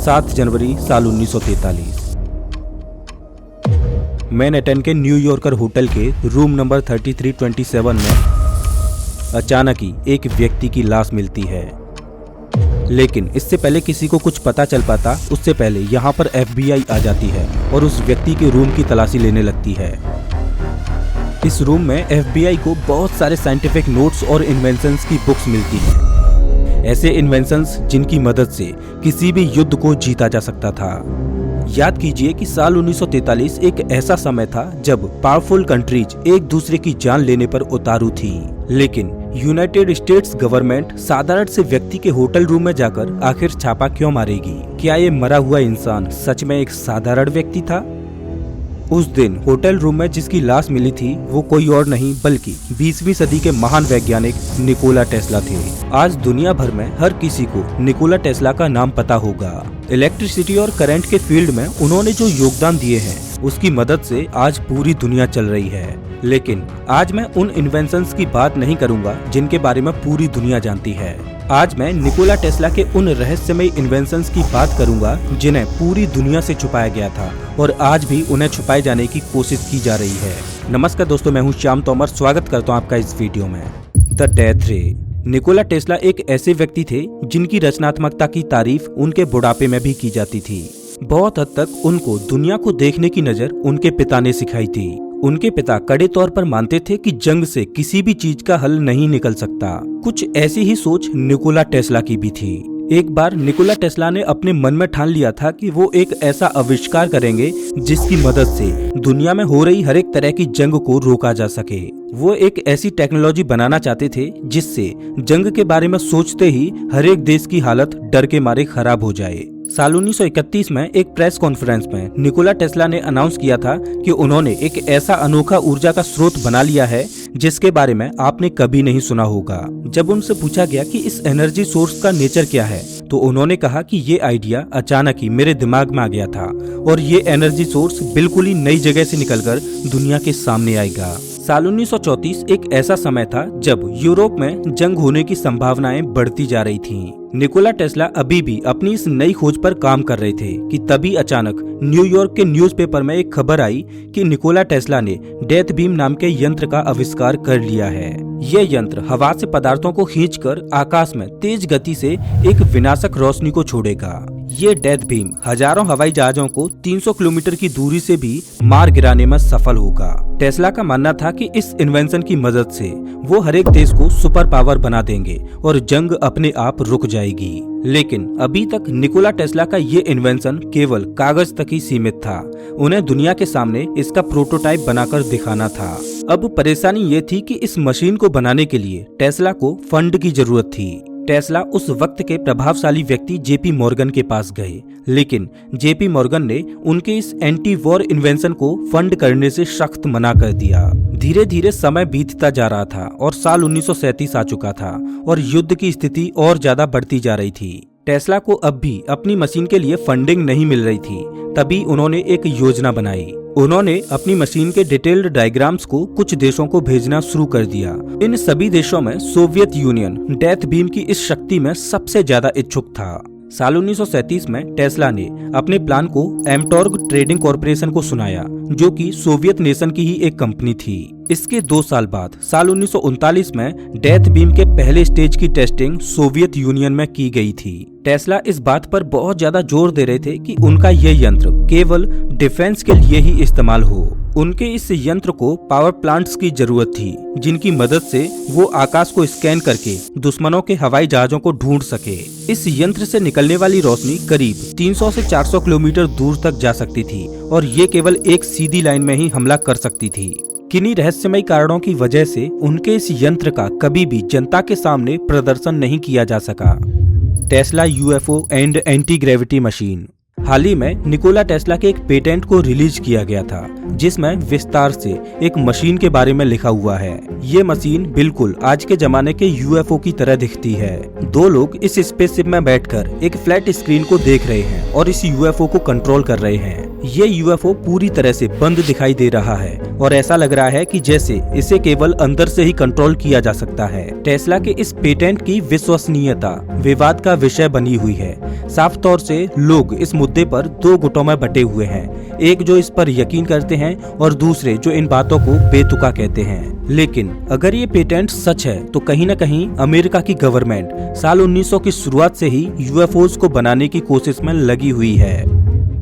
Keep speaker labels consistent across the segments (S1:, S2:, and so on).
S1: 7 जनवरी साल 1943। मैनहट्टन के New Yorker hotel के रूम नंबर 3327 में अचानक ही एक व्यक्ति की लाश मिलती है। लेकिन इससे पहले किसी को कुछ पता चल पाता, उससे पहले यहाँ पर FBI आ जाती है और उस व्यक्ति के रूम की तलाशी लेने लगती है। इस रूम में FBI को बहुत सारे साइंटिफिक नोट्स और इन्वेंशंस की बुक्स मिलती हैं। ऐसे इन्वेंशंस जिनकी मदद से किसी भी युद्ध को जीता जा सकता था। याद कीजिए कि साल 1943 एक ऐसा समय था जब पावरफुल कंट्रीज एक दूसरे की जान लेने पर उतारू थी। लेकिन यूनाइटेड स्टेट्स गवर्नमेंट साधारण से व्यक्ति के होटल रूम में जाकर आखिर छापा क्यों मारेगी? क्या ये मरा हुआ इंसान सच में एक साधारण व्यक्ति था? उस दिन होटल रूम में जिसकी लाश मिली थी वो कोई और नहीं बल्कि 20वीं सदी के महान वैज्ञानिक निकोला टेस्ला थे। आज दुनिया भर में हर किसी को निकोला टेस्ला का नाम पता होगा। इलेक्ट्रिसिटी और करंट के फील्ड में उन्होंने जो योगदान दिए हैं उसकी मदद से आज पूरी दुनिया चल रही है। लेकिन आज मैं उन इन्वेंशंस की बात नहीं करूंगा जिनके बारे में पूरी दुनिया जानती है। आज मैं निकोला टेस्ला के उन रहस्यमयी इन्वेंशंस की बात करूंगा जिन्हें पूरी दुनिया से छुपाया गया था और आज भी उन्हें छुपाए जाने की कोशिश की जा रही है। नमस्कार दोस्तों, मैं हूं श्याम तोमर। स्वागत करता हूं आपका इस वीडियो में। द डेथ रे। निकोला टेस्ला एक ऐसे व्यक्ति थे जिनकी रचनात्मकता की तारीफ उनके बुढ़ापे में भी की जाती थी। बहुत हद तक उनको दुनिया को देखने की नजर उनके पिता ने सिखाई थी। उनके पिता कड़े तौर पर मानते थे कि जंग से किसी भी चीज का हल नहीं निकल सकता। कुछ ऐसी ही सोच निकोला टेस्ला की भी थी। एक बार निकोला टेस्ला ने अपने मन में ठान लिया था कि वो एक ऐसा आविष्कार करेंगे जिसकी मदद से दुनिया में हो रही हर एक तरह की जंग को रोका जा सके। वो एक ऐसी टेक्नोलॉजी बनाना चाहते थे जिससे जंग के बारे में सोचते ही हर एक देश की हालत डर के मारे खराब हो जाए। साल 1931 में एक प्रेस कॉन्फ्रेंस में निकोला टेस्ला ने अनाउंस किया था कि उन्होंने एक ऐसा अनोखा ऊर्जा का स्रोत बना लिया है जिसके बारे में आपने कभी नहीं सुना होगा। जब उनसे पूछा गया कि इस एनर्जी सोर्स का नेचर क्या है तो उन्होंने कहा कि ये आइडिया अचानक ही मेरे दिमाग में आ गया था और ये एनर्जी सोर्स बिल्कुल ही नई जगह से निकलकर दुनिया के सामने आएगा। साल 1934 एक ऐसा समय था जब यूरोप में जंग होने की संभावनाएं बढ़ती जा रही थीं। निकोला टेस्ला अभी भी अपनी इस नई खोज पर काम कर रहे थे कि तभी अचानक न्यूयॉर्क के न्यूज़पेपर में एक खबर आई कि निकोला टेस्ला ने डेथ बीम नाम के यंत्र का आविष्कार कर लिया है। यह यंत्र हवा से पदार्थों को खींचकर आकाश में तेज गति से एक विनाशक रोशनी को छोड़ेगा। ये डेथ बीम हजारों हवाई जहाजों को 300 किलोमीटर की दूरी से भी मार गिराने में सफल होगा। टेस्ला का मानना था कि इस इन्वेंशन की मदद से वो हर एक देश को सुपर पावर बना देंगे और जंग अपने आप रुक जाएगी। लेकिन अभी तक निकोला टेस्ला का ये इन्वेंशन केवल कागज तक ही सीमित था। उन्हें दुनिया के सामने इसका प्रोटोटाइप बनाकर दिखाना था। अब परेशानी ये थी कि इस मशीन को बनाने के लिए टेस्ला को फंड की जरूरत थी। टेस्ला उस वक्त के प्रभावशाली व्यक्ति जेपी मॉर्गन के पास गए, लेकिन जेपी मॉर्गन ने उनके इस एंटी वॉर इन्वेंशन को फंड करने से सख्त मना कर दिया। धीरे धीरे समय बीतता जा रहा था और साल 1937 आ चुका था और युद्ध की स्थिति और ज्यादा बढ़ती जा रही थी। टेस्ला को अब भी अपनी मशीन के लिए फंडिंग नहीं मिल रही थी। तभी उन्होंने एक योजना बनाई। उन्होंने अपनी मशीन के डिटेल्ड डायग्राम्स को कुछ देशों को भेजना शुरू कर दिया। इन सभी देशों में सोवियत यूनियन डेथ बीम की इस शक्ति में सबसे ज्यादा इच्छुक था। साल 1937 में टेस्ला ने अपने प्लान को एमटॉर्ग ट्रेडिंग कॉर्पोरेशन को सुनाया, जो कि सोवियत नेशन की ही एक कंपनी थी। इसके 2 साल बाद साल 1939 में डेथ बीम के पहले स्टेज की टेस्टिंग सोवियत यूनियन में की गई थी। टेस्ला इस बात पर बहुत ज्यादा जोर दे रहे थे कि उनका यह यंत्र केवल डिफेंस के लिए ही इस्तेमाल हो। उनके इस यंत्र को पावर प्लांट्स की जरूरत थी जिनकी मदद से वो आकाश को स्कैन करके दुश्मनों के हवाई जहाजों को ढूंढ सके। इस यंत्र से निकलने वाली रोशनी करीब 300 से 400 किलोमीटर दूर तक जा सकती थी और ये केवल एक सीधी लाइन में ही हमला कर सकती थी। किन्हीं रहस्यमयी कारणों की वजह से उनके इस यंत्र का कभी भी जनता के सामने प्रदर्शन नहीं किया जा सका। Tesla UFO and anti gravity machine. हाल ही में निकोला टेस्ला के एक पेटेंट को रिलीज किया गया था जिसमें विस्तार से एक मशीन के बारे में लिखा हुआ है। ये मशीन बिल्कुल आज के जमाने के यूएफओ की तरह दिखती है। 2 लोग इस स्पेसशिप में बैठकर एक फ्लैट स्क्रीन को देख रहे हैं और इस यूएफओ को कंट्रोल कर रहे हैं। ये यूएफओ पूरी तरह से बंद दिखाई दे रहा है और ऐसा लग रहा है कि जैसे इसे केवल अंदर से ही कंट्रोल किया जा सकता है। टेस्ला के इस पेटेंट की विश्वसनीयता विवाद का विषय बनी हुई है। साफ तौर से लोग इस मुद्दे पर दो गुटों में बटे हुए हैं, एक जो इस पर यकीन करते हैं और दूसरे जो इन बातों को बेतुका कहते हैं। लेकिन अगर ये पेटेंट सच है तो कहीं न कहीं अमेरिका की गवर्नमेंट साल 1900 की शुरुआत से ही यूएफओज को बनाने की कोशिश में लगी हुई है।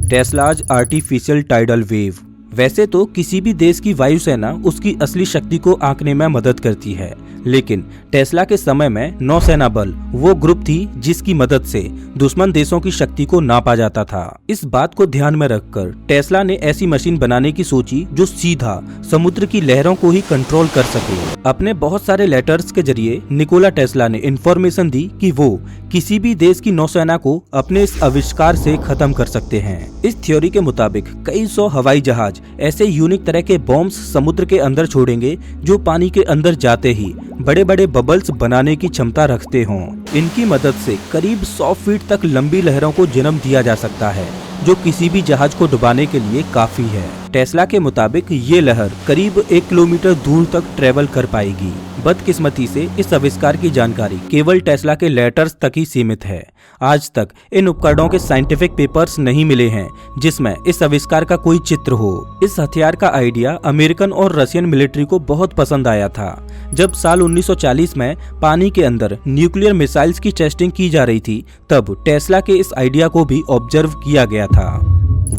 S1: Tesla's artificial tidal wave. वैसे तो किसी भी देश की वायुसेना उसकी असली शक्ति को आंकने में मदद करती है, लेकिन टेस्ला के समय में नौसेना बल वो ग्रुप थी जिसकी मदद से दुश्मन देशों की शक्ति को नापा जाता था। इस बात को ध्यान में रखकर टेस्ला ने ऐसी मशीन बनाने की सोची जो सीधा समुद्र की लहरों को ही कंट्रोल कर सके। अपने बहुत सारे लेटर्स के जरिए निकोला टेस्ला ने इंफॉर्मेशन दी कि वो किसी भी देश की नौसेना को अपने इस आविष्कार से खत्म कर सकते हैं। इस थ्योरी के मुताबिक कई सौ हवाई जहाज ऐसे यूनिक तरह के बॉम्ब्स समुद्र के अंदर छोड़ेंगे जो पानी के अंदर जाते ही बड़े बड़े बबल्स बनाने की क्षमता रखते हों। इनकी मदद से करीब 100 फीट तक लंबी लहरों को जन्म दिया जा सकता है, जो किसी भी जहाज को डुबाने के लिए काफी है। टेस्ला के मुताबिक ये लहर करीब 1 किलोमीटर दूर तक ट्रेवल कर पाएगी। बदकिस्मती से इस आविष्कार की जानकारी केवल टेस्ला के लेटर्स तक ही सीमित है। आज तक इन उपकरणों के साइंटिफिक पेपर्स नहीं मिले हैं जिसमें इस आविष्कार का कोई चित्र हो। इस हथियार का आइडिया अमेरिकन और रशियन मिलिट्री को बहुत पसंद आया था। जब साल 1940 में पानी के अंदर न्यूक्लियर मिसाइल्स की टेस्टिंग की जा रही थी, तब टेस्ला के इस आइडिया को भी ऑब्जर्व किया गया था।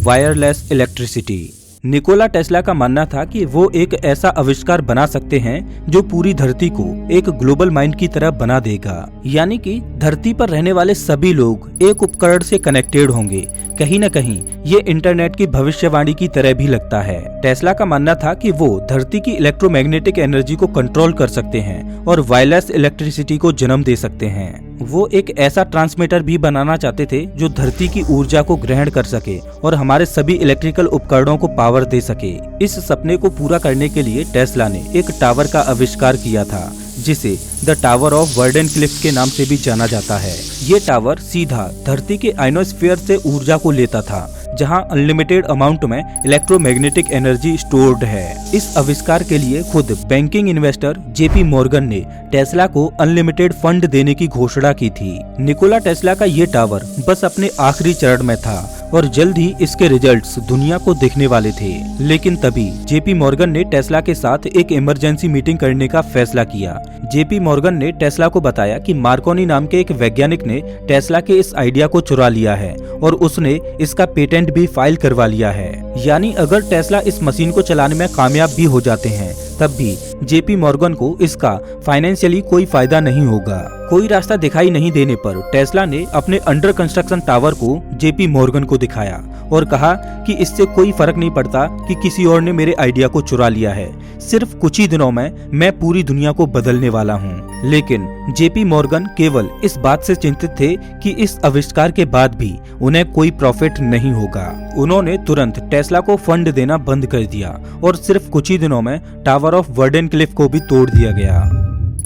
S1: Wireless electricity. निकोला टेस्ला का मानना था कि वो एक ऐसा आविष्कार बना सकते हैं जो पूरी धरती को एक ग्लोबल माइंड की तरह बना देगा, यानी कि धरती पर रहने वाले सभी लोग एक उपकरण से कनेक्टेड होंगे। कहीं न कहीं ये इंटरनेट की भविष्यवाणी की तरह भी लगता है। टेस्ला का मानना था कि वो धरती की इलेक्ट्रोमैग्नेटिक एनर्जी को कंट्रोल कर सकते हैं और वायरलेस इलेक्ट्रिसिटी को जन्म दे सकते हैं। वो एक ऐसा ट्रांसमीटर भी बनाना चाहते थे जो धरती की ऊर्जा को ग्रहण कर सके और हमारे सभी इलेक्ट्रिकल उपकरणों को पावर दे सके। इस सपने को पूरा करने के लिए टेस्ला ने एक टावर का आविष्कार किया था जिसे द टावर ऑफ वर्डेनक्लिफ के नाम से भी जाना जाता है। ये टावर सीधा धरती के आयनोस्फीयर से ऊर्जा को लेता था, जहां अनलिमिटेड अमाउंट में इलेक्ट्रोमैग्नेटिक एनर्जी स्टोर्ड है। इस आविष्कार के लिए खुद बैंकिंग इन्वेस्टर जेपी मॉर्गन ने टेस्ला को अनलिमिटेड फंड देने की घोषणा की थी। निकोला टेस्ला का ये टावर बस अपने आखिरी चरण में था और जल्द ही इसके रिजल्ट्स दुनिया को दिखने वाले थे। लेकिन तभी जेपी मॉर्गन ने टेस्ला के साथ एक इमरजेंसी मीटिंग करने का फैसला किया। जेपी मॉर्गन ने टेस्ला को बताया कि मार्कोनी नाम के एक वैज्ञानिक ने टेस्ला के इस आइडिया को चुरा लिया है और उसने इसका पेटेंट भी फाइल करवा लिया है। यानी अगर टेस्ला इस मशीन को चलाने में कामयाब भी हो जाते हैं, तब भी जेपी मॉर्गन को इसका फाइनेंशियली कोई फायदा नहीं होगा। कोई रास्ता दिखाई नहीं देने पर टेस्ला ने अपने अंडर कंस्ट्रक्शन टावर को जेपी मॉर्गन को दिखाया और कहा कि इससे कोई फर्क नहीं पड़ता कि किसी और ने मेरे आइडिया को चुरा लिया है, सिर्फ कुछ ही दिनों में मैं पूरी दुनिया को बदलने वाला हूँ। लेकिन जेपी मॉर्गन केवल इस बात से चिंतित थे कि इस आविष्कार के बाद भी उन्हें कोई प्रॉफिट नहीं होगा। उन्होंने तुरंत टेस्ला को फंड देना बंद कर दिया और सिर्फ कुछ ही दिनों में टावर ऑफ वर्डेनक्लिफ को भी तोड़ दिया गया।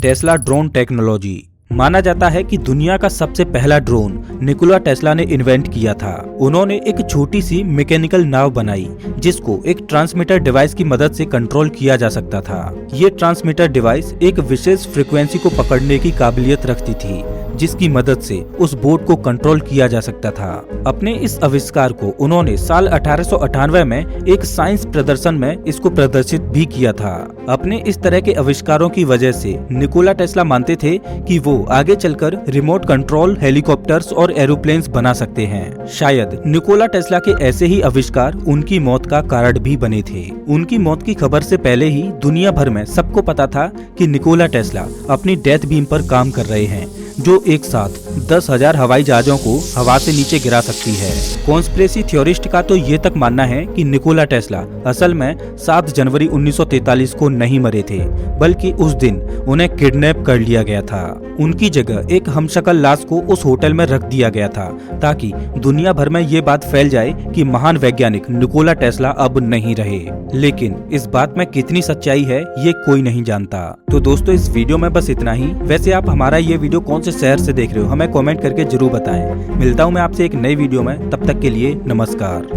S1: Tesla drone technology. माना जाता है कि दुनिया का सबसे पहला ड्रोन निकोला टेस्ला ने इन्वेंट किया था। उन्होंने एक छोटी सी मैकेनिकल नाव बनाई जिसको एक ट्रांसमीटर डिवाइस की मदद से कंट्रोल किया जा सकता था। ये ट्रांसमीटर डिवाइस एक विशेष फ्रीक्वेंसी को पकड़ने की काबिलियत रखती थी जिसकी मदद से उस बोट को कंट्रोल किया जा सकता था। अपने इस आविष्कार को उन्होंने साल 1898 में एक साइंस प्रदर्शन में इसको प्रदर्शित भी किया था। अपने इस तरह के आविष्कारों की वजह से निकोला टेस्ला मानते थे कि वो आगे चलकर रिमोट कंट्रोल हेलीकॉप्टर्स और एरोप्लेन्स बना सकते हैं। शायद निकोला टेस्ला के ऐसे ही आविष्कार उनकी मौत का कारण भी बने थे। उनकी मौत की खबर से पहले ही दुनिया भर में सबको पता था कि निकोला टेस्ला अपनी डेथ बीम पर काम कर रहे हैं जो एक साथ 10,000 हवाई जहाजों को हवा से नीचे गिरा सकती है। कॉन्स्पिरेसी थ्योरिस्ट का तो ये तक मानना है कि निकोला टेस्ला असल में 7 जनवरी 1943 को नहीं मरे थे, बल्कि उस दिन उन्हें किडनैप कर लिया गया था। उनकी जगह एक हमशक्ल लाश को उस होटल में रख दिया गया था ताकि दुनिया भर में ये बात फैल जाए कि महान वैज्ञानिक निकोला टेस्ला अब नहीं रहे। लेकिन इस बात में कितनी सच्चाई है ये कोई नहीं जानता। तो दोस्तों, इस वीडियो में बस इतना ही। वैसे आप हमारा ये वीडियो कौन से शहर से देख रहे हो हमें कमेंट करके जरूर बताएं। मिलता हूँ मैं आपसे एक नई वीडियो में, तब तक के लिए नमस्कार।